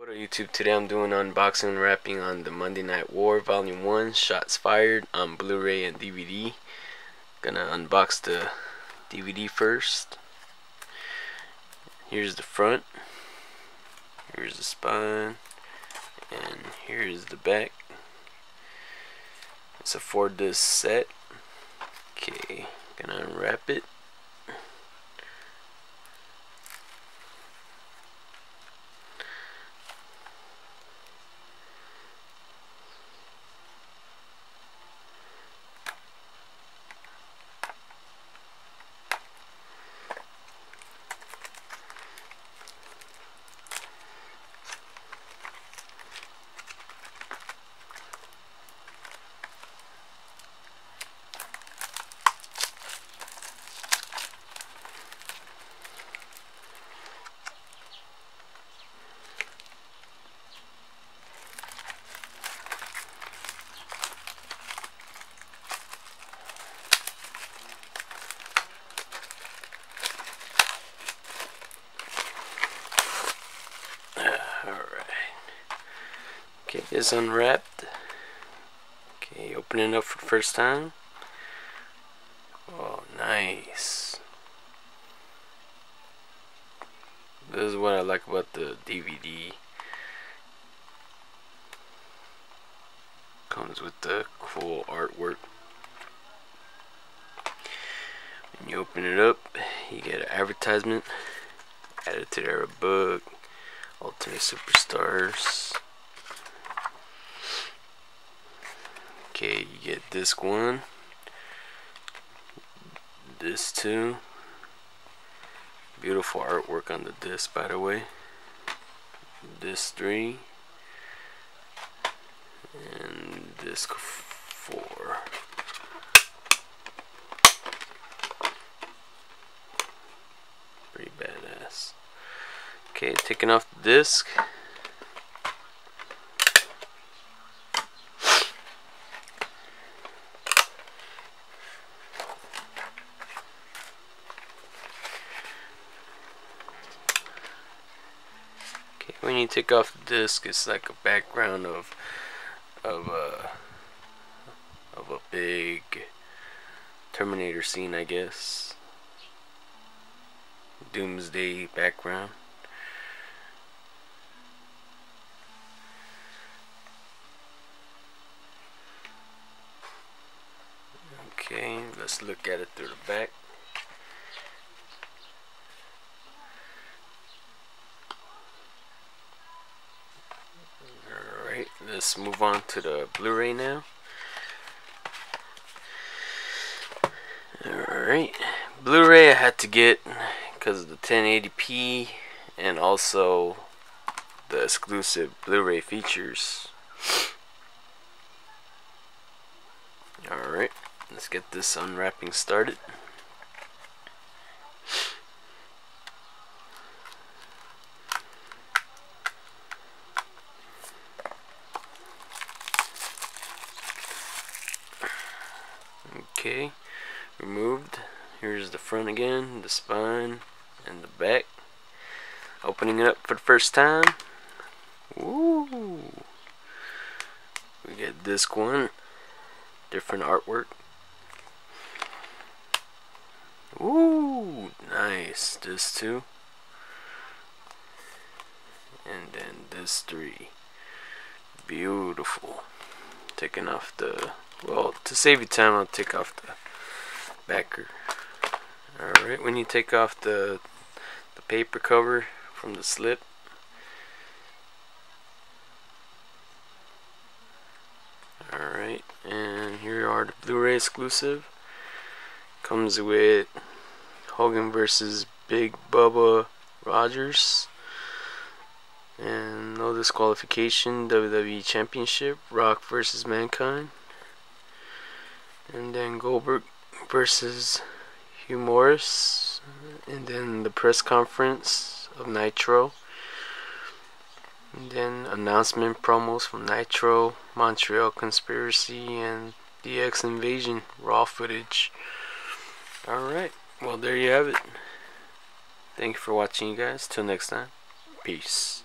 What up YouTube? Today I'm doing unboxing and wrapping on the Monday Night War Volume 1 Shots Fired on Blu-ray and DVD. Gonna unbox the DVD first. Here's the front, here's the spine, and here's the back. It's a 4-disc set. Okay, gonna unwrap it. Okay, it's unwrapped. Okay, open it up for the first time. Oh, nice. This is what I like about the DVD. Comes with the cool artwork. When you open it up, you get an advertisement. Added to their book. Ultimate Superstars. Okay, you get disc 1, disc 2, beautiful artwork on the disc by the way, disc 3, and disc 4. Pretty badass. Okay, taking off the disc. When you take off the disc, it's like a background of a big Terminator scene, I guess. Doomsday background. Okay, let's look at it through the back. Let's move on to the Blu-ray now. Alright, Blu-ray I had to get because of the 1080p and also the exclusive Blu-ray features. Alright, let's get this unwrapping started. Okay, removed. Here's the front again, the spine, and the back. Opening it up for the first time. Woo! We get disc 1, different artwork. Woo! Nice. Disc 2, and then disc 3. Beautiful. Taking off the, well, to save you time, I'll take off the backer. Alright, when you take off the paper cover from the slip, alright, and here are the Blu-ray exclusive. Comes with Hogan versus Big Bubba Rogers, and no disqualification, WWE Championship, Rock versus Mankind, and then Goldberg versus Hugh Morris, and then the press conference of Nitro, and then announcement promos from Nitro, Montreal Conspiracy, and DX Invasion Raw footage. Alright, well there you have it. Thank you for watching, you guys. Till next time, peace.